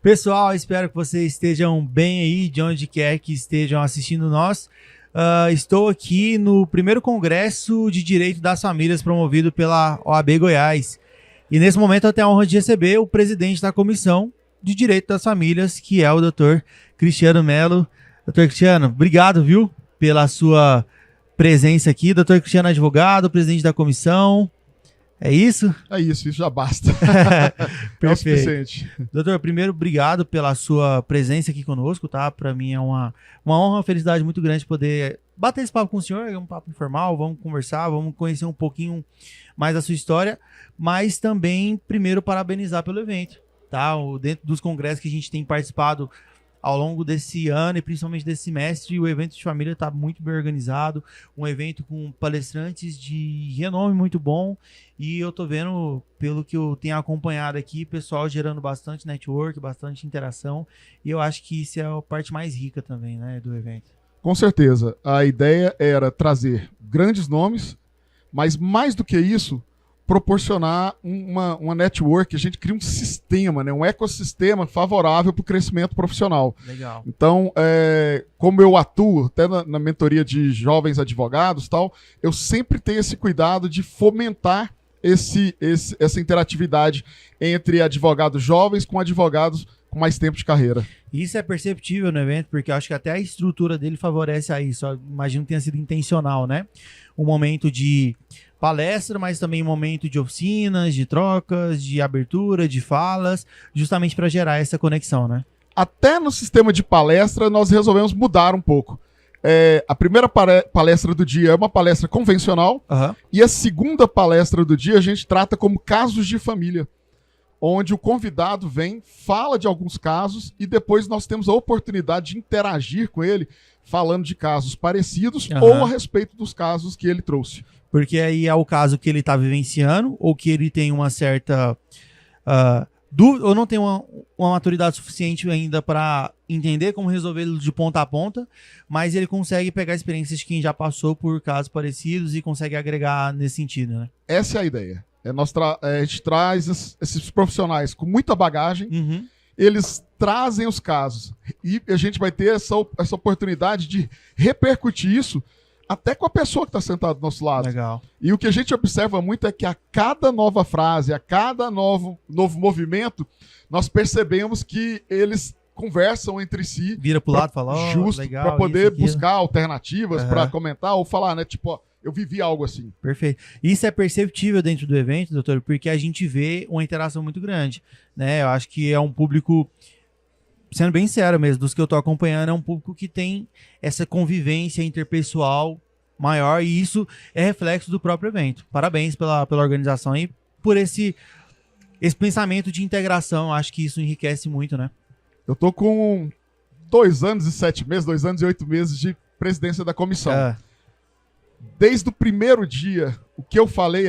Pessoal, espero que vocês estejam bem aí, de onde quer que estejam assistindo nós. Estou aqui no primeiro Congresso de Direito das Famílias promovido pela OAB Goiás. E nesse momento eu tenho a honra de receber o presidente da Comissão de Direito das Famílias, que é o Dr. Cristiano Melo. Dr. Cristiano, obrigado, viu, pela sua presença aqui. Dr. Cristiano é advogado, presidente da comissão. É isso? É isso já basta. Perfeito. É o suficiente. Doutor, primeiro, obrigado pela sua presença aqui conosco, tá? Para mim é uma honra, uma felicidade muito grande poder bater esse papo com o senhor, é um papo informal, vamos conversar, vamos conhecer um pouquinho mais da sua história, mas também, primeiro, parabenizar pelo evento, tá? Dentro dos congressos que a gente tem participado ao longo desse ano e principalmente desse semestre, o evento de família está muito bem organizado, um evento com palestrantes de renome muito bom, e eu tô vendo, pelo que eu tenho acompanhado aqui, pessoal gerando bastante network, bastante interação, e eu acho que isso é a parte mais rica também, né, do evento. Com certeza. A ideia era trazer grandes nomes, mas mais do que isso, proporcionar uma network, a gente cria um sistema, né, um ecossistema favorável para o crescimento profissional. Legal. Então, como eu atuo até na mentoria de jovens advogados, tal, eu sempre tenho esse cuidado de fomentar essa interatividade entre advogados jovens com advogados com mais tempo de carreira. Isso é perceptível no evento, porque eu acho que até a estrutura dele favorece a isso. Eu imagino que tenha sido intencional, né? Um momento de palestra, mas também um momento de oficinas, de trocas, de abertura, de falas, justamente para gerar essa conexão, né? Até no sistema de palestra, nós resolvemos mudar um pouco. A primeira palestra do dia é uma palestra convencional, e a segunda palestra do dia a gente trata como casos de família, onde o convidado vem, fala de alguns casos e depois nós temos a oportunidade de interagir com ele, falando de casos parecidos ou a respeito dos casos que ele trouxe. Porque aí é o caso que ele está vivenciando ou que ele tem uma certa dúvida ou não tem uma maturidade suficiente ainda para entender como resolvê-lo de ponta a ponta, mas ele consegue pegar experiências de quem já passou por casos parecidos e consegue agregar nesse sentido, né? Essa é a ideia. A gente traz esses profissionais com muita bagagem, eles trazem os casos e a gente vai ter essa oportunidade de repercutir isso até com a pessoa que está sentada do nosso lado. Legal. E o que a gente observa muito é que a cada nova frase, a cada novo movimento, nós percebemos que eles conversam entre si. Vira pro lado e fala, justo, para poder buscar alternativas, para comentar ou falar, né? Tipo, ó, eu vivi algo assim. Perfeito. Isso é perceptível dentro do evento, doutor, porque a gente vê uma interação muito grande, né? Eu acho que é um público, sendo bem sério mesmo, dos que eu tô acompanhando, é um público que tem essa convivência interpessoal maior, e isso é reflexo do próprio evento. Parabéns pela organização e por esse pensamento de integração. Eu acho que isso enriquece muito, né? Eu tô com 2 anos e 7 meses, 2 anos e 8 meses de presidência da comissão. Desde o primeiro dia, o que eu falei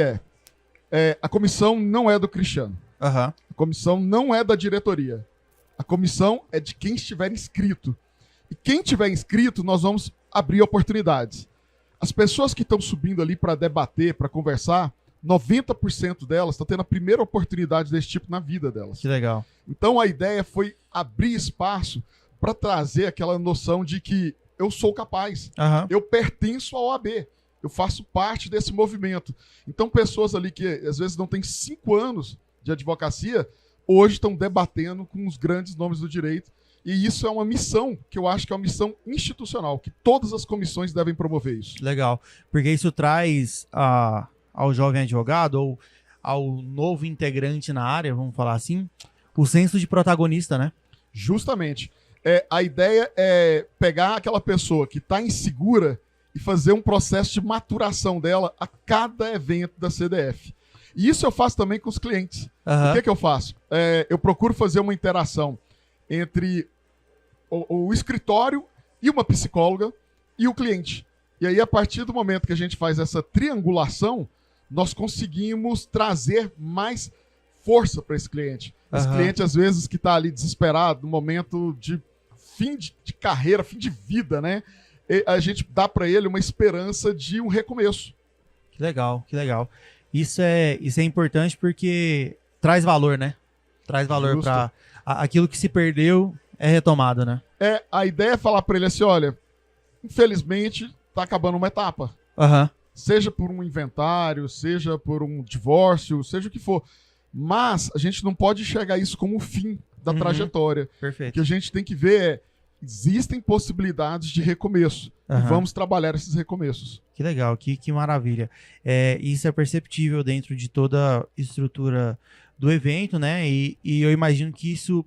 a comissão não é do Cristiano. A comissão não é da diretoria. A comissão é de quem estiver inscrito. E quem estiver inscrito, nós vamos abrir oportunidades. As pessoas que estão subindo ali para debater, para conversar, 90% delas estão tendo a primeira oportunidade desse tipo na vida delas. Que legal. Então a ideia foi abrir espaço para trazer aquela noção de que eu sou capaz. Eu pertenço à OAB. Eu faço parte desse movimento. Então, pessoas ali que às vezes não têm 5 anos de advocacia, hoje estão debatendo com os grandes nomes do direito. E isso é uma missão que eu acho que é uma missão institucional, que todas as comissões devem promover isso. Legal. Porque isso traz ao jovem advogado ou ao novo integrante na área, vamos falar assim, o senso de protagonista, né? Justamente. A ideia é pegar aquela pessoa que está insegura e fazer um processo de maturação dela a cada evento da CDF. E isso eu faço também com os clientes. O que eu faço? Eu procuro fazer uma interação entre o escritório e uma psicóloga e o cliente. E aí, a partir do momento que a gente faz essa triangulação, nós conseguimos trazer mais força para esse cliente. Esse cliente, às vezes, que está ali desesperado, no momento de fim de carreira, fim de vida, né? A gente dá para ele uma esperança de um recomeço. Que legal, que legal. Isso é importante porque traz valor, né? Traz valor para aquilo que se perdeu é retomado, né? A ideia é falar para ele assim, olha, infelizmente tá acabando uma etapa. Aham. Seja por um inventário, seja por um divórcio, seja o que for. Mas a gente não pode enxergar isso como o fim da trajetória. Perfeito. O que a gente tem que ver existem possibilidades de recomeço. E vamos trabalhar esses recomeços. Que legal, que maravilha. Isso é perceptível dentro de toda a estrutura do evento, né? E eu imagino que isso...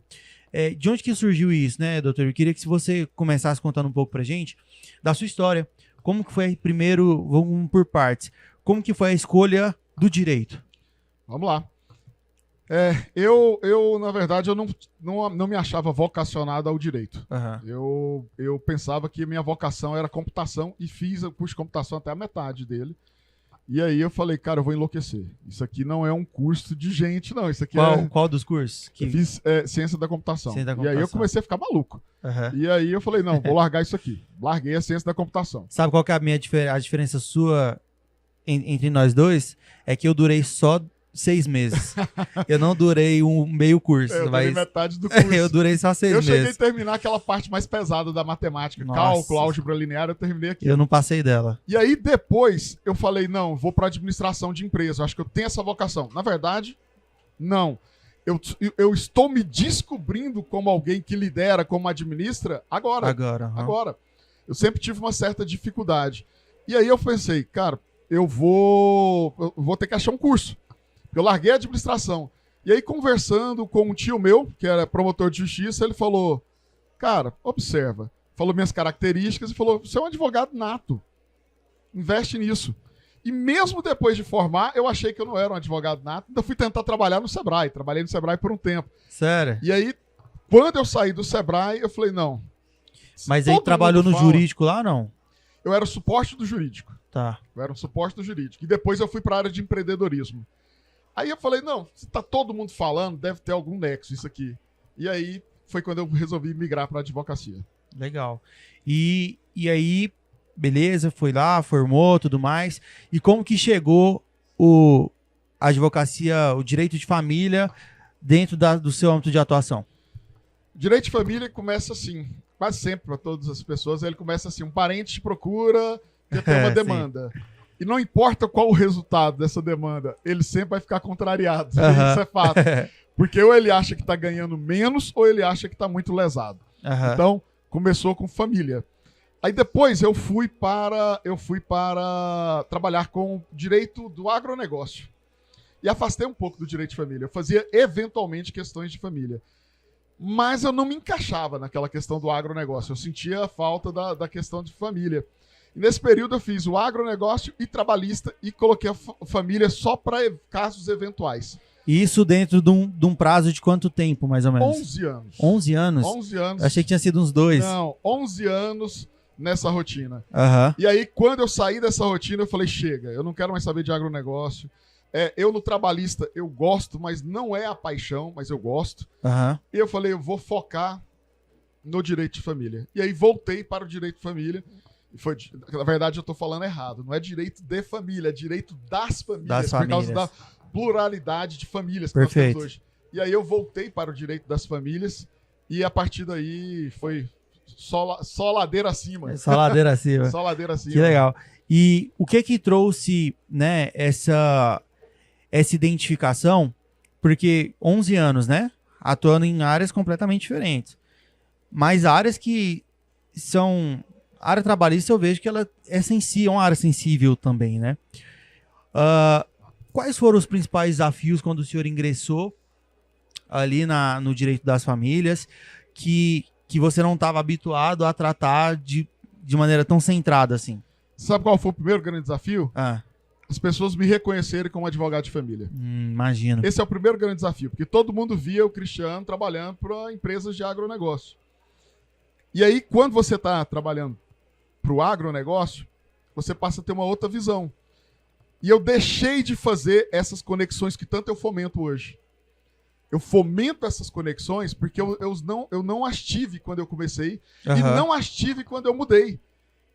de onde que surgiu isso, né, doutor? Eu queria que você começasse contando um pouco pra gente da sua história. Como que foi primeiro, vamos por partes, como que foi a escolha do direito? Vamos lá. Eu na verdade, eu não me achava vocacionado ao direito. Eu pensava que minha vocação era computação e fiz o curso de computação até a metade dele. E aí eu falei, cara, eu vou enlouquecer. Isso aqui não é um curso de gente, não. Isso aqui Qual dos cursos? Eu fiz ciência da computação. E aí eu comecei a ficar maluco. E aí eu falei, não, vou largar isso aqui. Larguei a ciência da computação. Sabe qual que é a diferença sua entre nós dois? É que eu durei só 6 meses. Eu não durei um meio curso. Eu durei metade do curso. Eu durei só 6 meses. Eu cheguei a terminar aquela parte mais pesada da matemática. Nossa. Cálculo, álgebra linear, eu terminei aqui. Eu não passei dela. E aí depois eu falei, não, vou para administração de empresa. Eu acho que eu tenho essa vocação. Na verdade, não. Eu estou me descobrindo como alguém que lidera, como administra, agora. Agora. Eu sempre tive uma certa dificuldade. E aí eu pensei, cara, eu vou ter que achar um curso. Eu larguei a administração. E aí, conversando com um tio meu, que era promotor de justiça, ele falou, cara, observa. Falou minhas características e falou, você é um advogado nato. Investe nisso. E mesmo depois de formar, eu achei que eu não era um advogado nato. Ainda fui tentar trabalhar no Sebrae. Trabalhei no Sebrae por um tempo. Sério? E aí, quando eu saí do Sebrae, eu falei, não. Mas aí trabalhou no jurídico lá, não? Eu era o suporte do jurídico. Tá. Eu era o suporte do jurídico. E depois eu fui para a área de empreendedorismo. Aí eu falei, não, se tá todo mundo falando, deve ter algum nexo isso aqui. E aí foi quando eu resolvi migrar para a advocacia. Legal. E aí, beleza, foi lá, formou, tudo mais. E como que chegou a advocacia, o direito de família dentro do seu âmbito de atuação? O direito de família começa assim, quase sempre para todas as pessoas, ele começa assim, um parente te procura, quer ter uma demanda. E não importa qual o resultado dessa demanda, ele sempre vai ficar contrariado. Isso é fato. Porque ou ele acha que está ganhando menos, ou ele acha que está muito lesado. Então, começou com família. Aí depois eu fui para trabalhar com direito do agronegócio. E afastei um pouco do direito de família. Eu fazia, eventualmente, questões de família. Mas eu não me encaixava naquela questão do agronegócio. Eu sentia a falta da questão de família. E nesse período eu fiz o agronegócio e trabalhista e coloquei a família só para casos eventuais. E isso dentro de um prazo de quanto tempo, mais ou menos? 11 anos. 11 anos? 11 anos. Eu achei que tinha sido uns 2. Não, 11 anos nessa rotina. Uhum. E aí, quando eu saí dessa rotina, eu falei, chega, eu não quero mais saber de agronegócio. Eu no trabalhista, eu gosto, mas não é a paixão, mas eu gosto. Uhum. E eu falei, eu vou focar no direito de família. E aí voltei para o direito de família. Na verdade, eu estou falando errado. Não é direito de família, é direito das famílias. Por causa da pluralidade de famílias que nós temos hoje. E aí eu voltei para o direito das famílias e a partir daí foi só ladeira acima. Só ladeira acima. Só ladeira acima. Que legal. E o que trouxe, né, essa identificação? Porque 11 anos, né? Atuando em áreas completamente diferentes. Mas áreas que são... A área trabalhista eu vejo que ela é uma área sensível também, né? Quais foram os principais desafios quando o senhor ingressou ali no direito das famílias que você não estava habituado a tratar de maneira tão centrada assim? Sabe qual foi o primeiro grande desafio? As pessoas me reconhecerem como advogado de família. Imagino. Esse é o primeiro grande desafio, porque todo mundo via o Cristiano trabalhando para empresas de agronegócio. E aí, quando você está trabalhando para o agronegócio, você passa a ter uma outra visão. E eu deixei de fazer essas conexões que tanto eu fomento hoje. Eu fomento essas conexões porque eu não as tive quando eu comecei e não as tive quando eu mudei.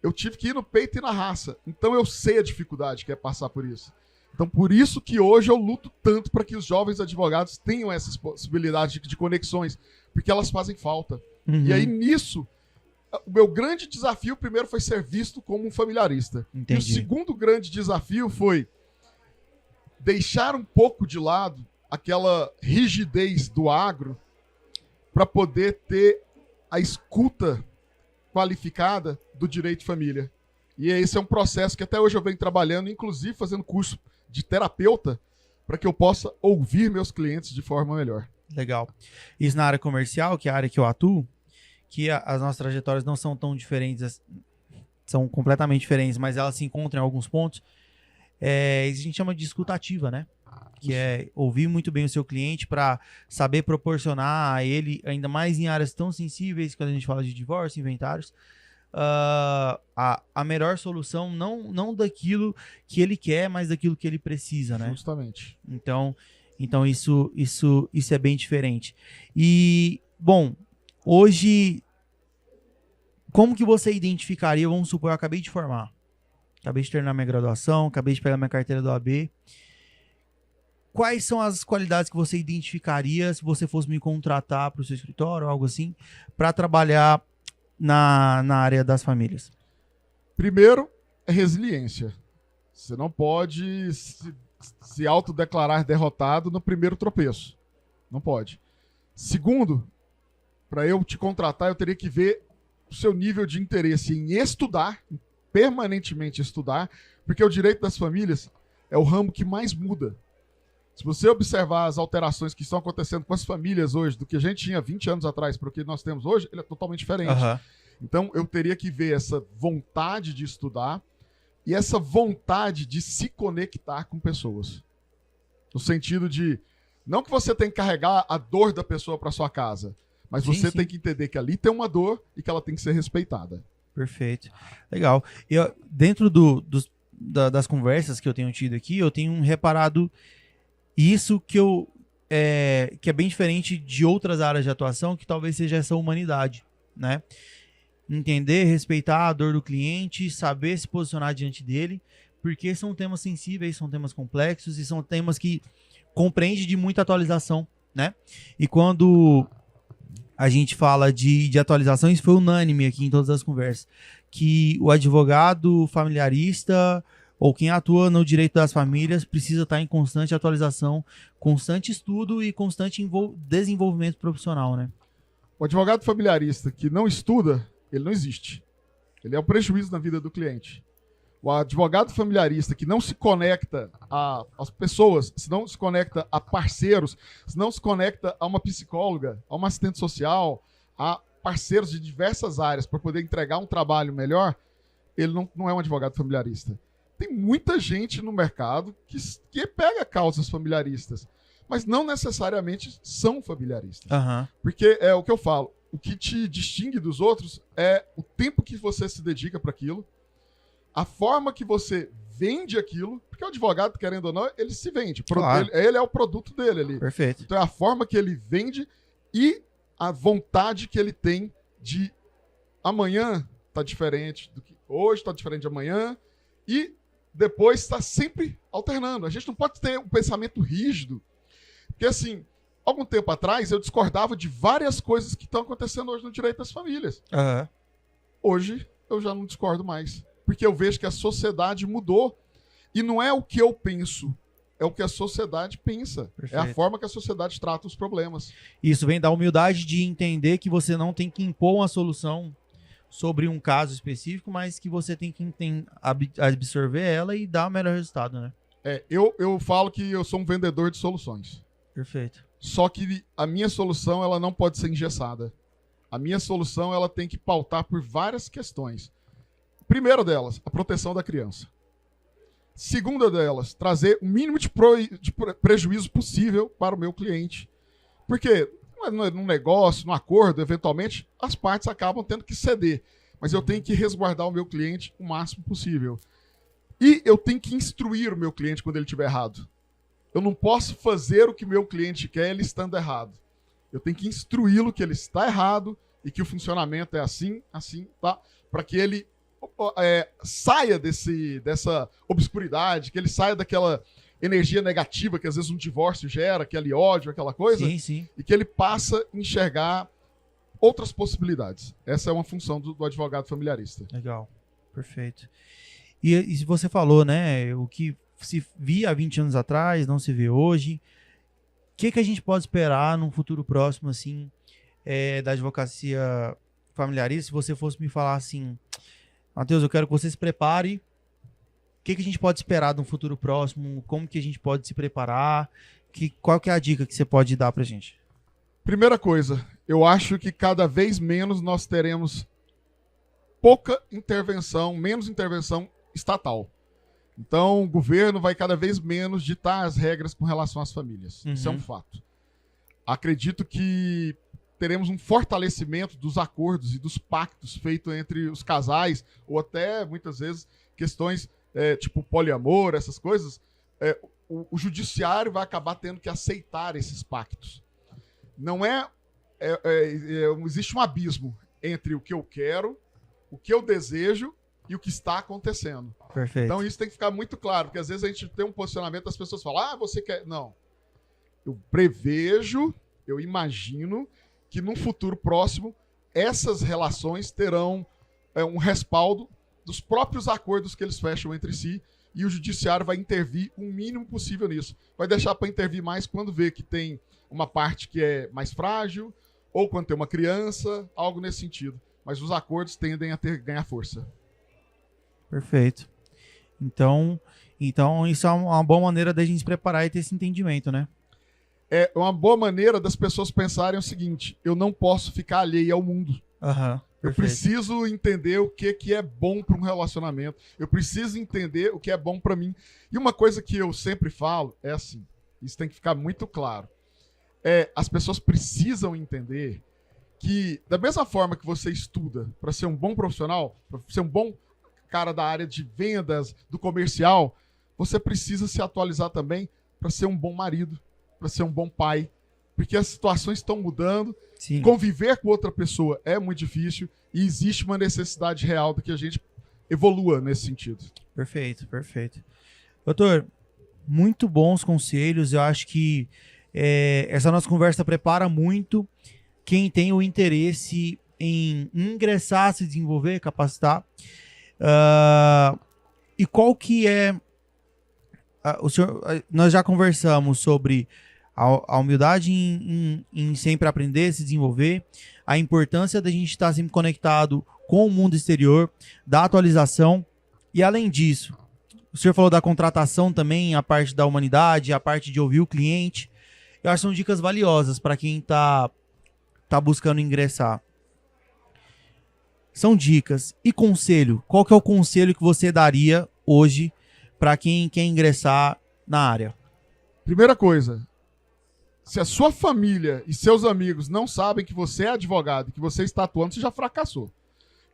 Eu tive que ir no peito e na raça. Então eu sei a dificuldade que é passar por isso. Então, por isso que hoje eu luto tanto para que os jovens advogados tenham essas possibilidades de conexões, porque elas fazem falta. Uhum. E aí, nisso, o meu grande desafio, primeiro, foi ser visto como um familiarista. Entendi. E o segundo grande desafio foi deixar um pouco de lado aquela rigidez do agro para poder ter a escuta qualificada do direito de família. E esse é um processo que até hoje eu venho trabalhando, inclusive fazendo curso de terapeuta, para que eu possa ouvir meus clientes de forma melhor. Legal. Isso na área comercial, que é a área que eu atuo, que as nossas trajetórias não são tão diferentes, são completamente diferentes, mas elas se encontram em alguns pontos. Isso a gente chama de escuta ativa, né? Que é ouvir muito bem o seu cliente para saber proporcionar a ele, ainda mais em áreas tão sensíveis, quando a gente fala de divórcio, inventários, a melhor solução, não daquilo que ele quer, mas daquilo que ele precisa, né? Justamente. Então isso é bem diferente. E, bom, hoje, como que você identificaria, vamos supor, eu acabei de formar, acabei de terminar minha graduação, acabei de pegar minha carteira do OAB, quais são as qualidades que você identificaria se você fosse me contratar para o seu escritório ou algo assim, para trabalhar na área das famílias? Primeiro, é resiliência. Você não pode se autodeclarar derrotado no primeiro tropeço. Não pode. Segundo, para eu te contratar, eu teria que ver o seu nível de interesse em estudar, permanentemente estudar, porque o direito das famílias é o ramo que mais muda. Se você observar as alterações que estão acontecendo com as famílias hoje, do que a gente tinha 20 anos atrás para o que nós temos hoje, ele é totalmente diferente. Uhum. Então, eu teria que ver essa vontade de estudar e essa vontade de se conectar com pessoas. No sentido de, não que você tem que carregar a dor da pessoa para sua casa, mas você tem que entender que ali tem uma dor e que ela tem que ser respeitada. Perfeito. Legal. Dentro das conversas que eu tenho tido aqui, eu tenho reparado isso que é bem diferente de outras áreas de atuação, que talvez seja essa humanidade, né? Entender, respeitar a dor do cliente, saber se posicionar diante dele, porque são temas sensíveis, são temas complexos e são temas que compreendem de muita atualização, né? E quando a gente fala de atualização, isso foi unânime aqui em todas as conversas, que o advogado familiarista ou quem atua no direito das famílias precisa estar em constante atualização, constante estudo e constante desenvolvimento profissional, né? O advogado familiarista que não estuda, ele não existe. Ele é um prejuízo na vida do cliente. O advogado familiarista que não se conecta às pessoas, se não se conecta a parceiros, se não se conecta a uma psicóloga, a uma assistente social, a parceiros de diversas áreas para poder entregar um trabalho melhor, ele não é um advogado familiarista. Tem muita gente no mercado que pega causas familiaristas, mas não necessariamente são familiaristas. Uhum. Porque é o que eu falo, o que te distingue dos outros é o tempo que você se dedica para aquilo, a forma que você vende aquilo, porque o advogado, querendo ou não, ele se vende. Claro. Ele é o produto dele ali. Perfeito. Então é a forma que ele vende e a vontade que ele tem de amanhã tá diferente do que hoje, tá diferente de amanhã, e depois está sempre alternando. A gente não pode ter um pensamento rígido, porque assim, algum tempo atrás eu discordava de várias coisas que estão acontecendo hoje no direito das famílias. Uhum. Hoje eu já não discordo mais, porque eu vejo que a sociedade mudou e não é o que eu penso, é o que a sociedade pensa. Perfeito. É a forma que a sociedade trata os problemas. Isso vem da humildade de entender que você não tem que impor uma solução sobre um caso específico, mas que você tem que absorver ela e dar o melhor resultado, né? Eu falo que eu sou um vendedor de soluções. Perfeito. Só que a minha solução ela não pode ser engessada. A minha solução ela tem que pautar por várias questões. Primeira delas, a proteção da criança. Segunda delas, trazer o mínimo de prejuízo possível para o meu cliente. Porque num negócio, num acordo, eventualmente, as partes acabam tendo que ceder. Mas eu tenho que resguardar o meu cliente o máximo possível. E eu tenho que instruir o meu cliente quando ele estiver errado. Eu não posso fazer o que o meu cliente quer ele estando errado. Eu tenho que instruí-lo que ele está errado e que o funcionamento é assim, tá? Para que ele saia dessa obscuridade, que ele saia daquela energia negativa que às vezes um divórcio gera, aquele ódio, aquela coisa, sim. E que ele passa a enxergar outras possibilidades. Essa é uma função do advogado familiarista. Legal, perfeito. E você falou, né, o que se via há 20 anos atrás, não se vê hoje. O que a gente pode esperar num futuro próximo, assim, da advocacia familiarista? Se você fosse me falar assim, Matheus, eu quero que você se prepare. O que a gente pode esperar de um futuro próximo? Como que a gente pode se preparar? Qual que é a dica que você pode dar pra gente? Primeira coisa, eu acho que cada vez menos nós teremos menos intervenção estatal. Então, o governo vai cada vez menos ditar as regras com relação às famílias. Isso é um fato. Acredito que teremos um fortalecimento dos acordos e dos pactos feitos entre os casais, ou até, muitas vezes, questões tipo poliamor, essas coisas. O judiciário vai acabar tendo que aceitar esses pactos. Não existe um abismo entre o que eu quero, o que eu desejo e o que está acontecendo. Perfeito. Então isso tem que ficar muito claro, porque às vezes a gente tem um posicionamento, as pessoas falam, você quer... Não. Eu prevejo, eu imagino que num futuro próximo essas relações terão um respaldo dos próprios acordos que eles fecham entre si, e o judiciário vai intervir o mínimo possível nisso. Vai deixar para intervir mais quando vê que tem uma parte que é mais frágil, ou quando tem uma criança, algo nesse sentido. Mas os acordos tendem a ganhar força. Perfeito. Então isso é uma boa maneira da gente se preparar e ter esse entendimento, né? É uma boa maneira das pessoas pensarem o seguinte, eu não posso ficar alheio ao mundo. Eu preciso entender o que é bom para um relacionamento. Eu preciso entender o que é bom para mim. E uma coisa que eu sempre falo é assim, isso tem que ficar muito claro. As pessoas precisam entender que, da mesma forma que você estuda para ser um bom profissional, para ser um bom cara da área de vendas, do comercial, você precisa se atualizar também para ser um bom marido, para ser um bom pai. Porque as situações estão mudando, Sim. Conviver com outra pessoa é muito difícil e existe uma necessidade real de que a gente evolua nesse sentido. Perfeito. Doutor, muito bons conselhos. Eu acho que essa nossa conversa prepara muito quem tem o interesse em ingressar, se desenvolver, capacitar. E qual que é... nós já conversamos sobre a humildade em sempre aprender, se desenvolver, a importância da gente estar sempre conectado com o mundo exterior, da atualização, e além disso, o senhor falou da contratação também, a parte da humanidade, a parte de ouvir o cliente. Eu acho que são dicas valiosas para quem está buscando ingressar. São dicas. E conselho? Qual que é o conselho que você daria hoje para quem quer ingressar na área? Primeira coisa, se a sua família e seus amigos não sabem que você é advogado, que você está atuando, você já fracassou.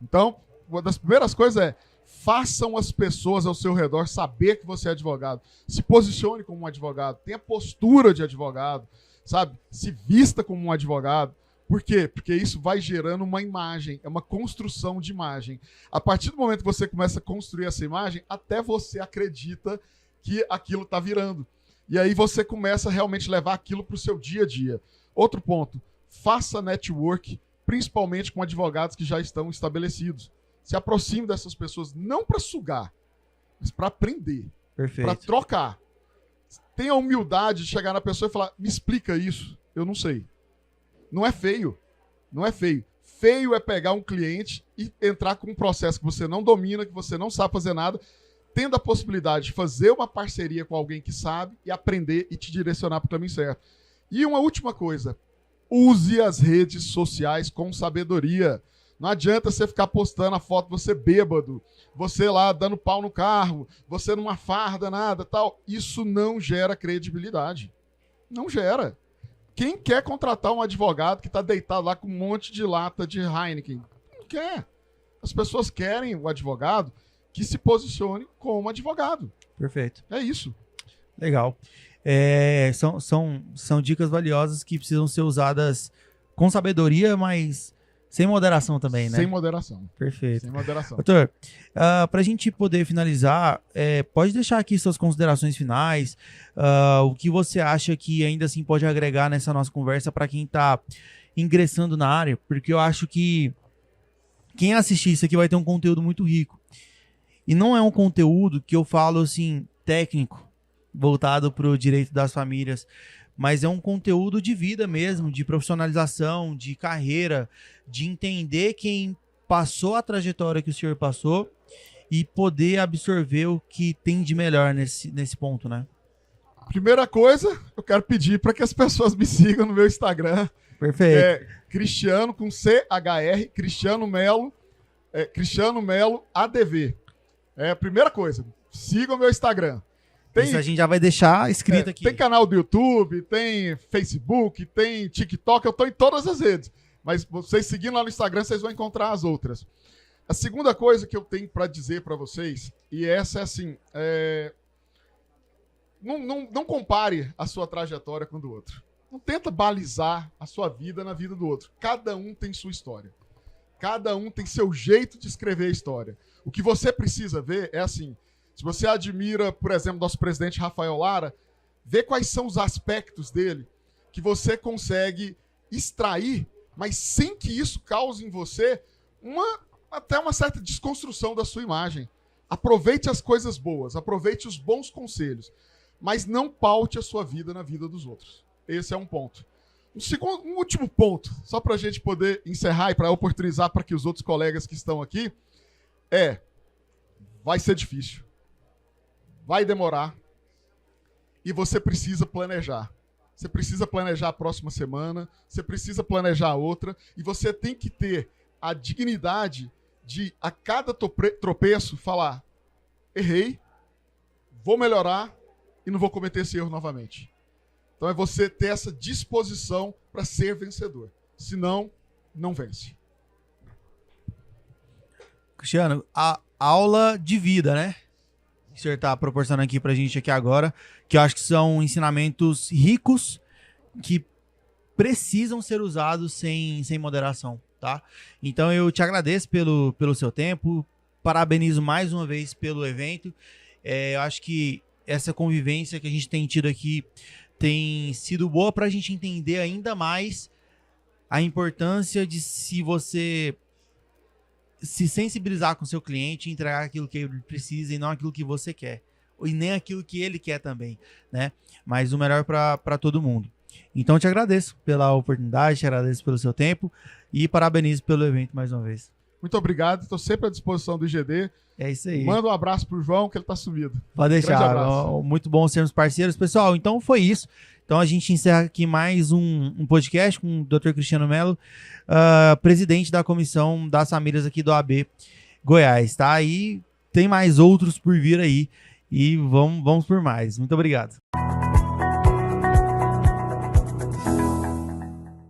Então, uma das primeiras coisas é façam as pessoas ao seu redor saber que você é advogado. Se posicione como um advogado, tenha postura de advogado, sabe? Se vista como um advogado. Por quê? Porque isso vai gerando uma imagem, é uma construção de imagem. A partir do momento que você começa a construir essa imagem, até você acredita que aquilo está virando. E aí você começa a realmente levar aquilo para o seu dia a dia. Outro ponto, faça network, principalmente com advogados que já estão estabelecidos. Se aproxime dessas pessoas, não para sugar, mas para aprender, para trocar. Tenha a humildade de chegar na pessoa e falar, me explica isso, eu não sei. Não é feio. Feio é pegar um cliente e entrar com um processo que você não domina, que você não sabe fazer nada, tendo a possibilidade de fazer uma parceria com alguém que sabe e aprender e te direcionar para o caminho certo. E uma última coisa, use as redes sociais com sabedoria. Não adianta você ficar postando a foto você bêbado, você lá dando pau no carro, você numa farda, nada, tal. Isso não gera credibilidade. Não gera. Quem quer contratar um advogado que está deitado lá com um monte de lata de Heineken? Não quer. As pessoas querem o advogado que se posicione como advogado. Perfeito. É isso. Legal. São dicas valiosas que precisam ser usadas com sabedoria, mas Sem moderação também, né? Sem moderação. Perfeito. Sem moderação. Doutor, para a gente poder finalizar, pode deixar aqui suas considerações finais, o que você acha que ainda assim pode agregar nessa nossa conversa para quem está ingressando na área, porque eu acho que quem assistir isso aqui vai ter um conteúdo muito rico. E não é um conteúdo que eu falo assim, técnico, voltado para o direito das famílias, mas é um conteúdo de vida mesmo, de profissionalização, de carreira, de entender quem passou a trajetória que o senhor passou e poder absorver o que tem de melhor nesse ponto, né? Primeira coisa, eu quero pedir para que as pessoas me sigam no meu Instagram. Perfeito. Cristiano com CHR, Cristiano Melo, Cristiano Melo ADV. É a primeira coisa, sigam o meu Instagram. Isso a gente já vai deixar escrito aqui. Tem canal do YouTube, tem Facebook, tem TikTok, eu tô em todas as redes. Mas vocês seguindo lá no Instagram, vocês vão encontrar as outras. A segunda coisa que eu tenho para dizer para vocês, e essa é assim, não compare a sua trajetória com a do outro. Não tenta balizar a sua vida na vida do outro. Cada um tem sua história. Cada um tem seu jeito de escrever a história. O que você precisa ver é assim, se você admira, por exemplo, nosso presidente Rafael Lara, vê quais são os aspectos dele que você consegue extrair, mas sem que isso cause em você até uma certa desconstrução da sua imagem. Aproveite as coisas boas, aproveite os bons conselhos, mas não paute a sua vida na vida dos outros. Esse é um ponto. Um último ponto, só para a gente poder encerrar e para oportunizar para que os outros colegas que estão aqui, vai ser difícil. Vai demorar e você precisa planejar. Você precisa planejar a próxima semana, você precisa planejar a outra e você tem que ter a dignidade de, a cada tropeço, falar: errei, vou melhorar e não vou cometer esse erro novamente. Então é você ter essa disposição para ser vencedor. Senão, não vence. Cristiano, a aula de vida, né? Que o senhor está proporcionando aqui pra gente aqui agora, que eu acho que são ensinamentos ricos que precisam ser usados sem moderação, tá? Então eu te agradeço pelo seu tempo, parabenizo mais uma vez pelo evento. Eu acho que essa convivência que a gente tem tido aqui tem sido boa pra gente entender ainda mais a importância de se você se sensibilizar com o seu cliente e entregar aquilo que ele precisa e não aquilo que você quer. E nem aquilo que ele quer também, né? Mas o melhor para todo mundo. Então, eu te agradeço pela oportunidade, te agradeço pelo seu tempo e parabenizo pelo evento mais uma vez. Muito obrigado, estou sempre à disposição do IGD. É isso aí. Manda um abraço pro João, que ele tá sumido. Pode deixar. Muito bom sermos parceiros. Pessoal, então foi isso. Então a gente encerra aqui mais um podcast com o Dr. Cristiano Melo, presidente da comissão das famílias aqui do AB Goiás, tá? E tem mais outros por vir aí e vamos por mais. Muito obrigado.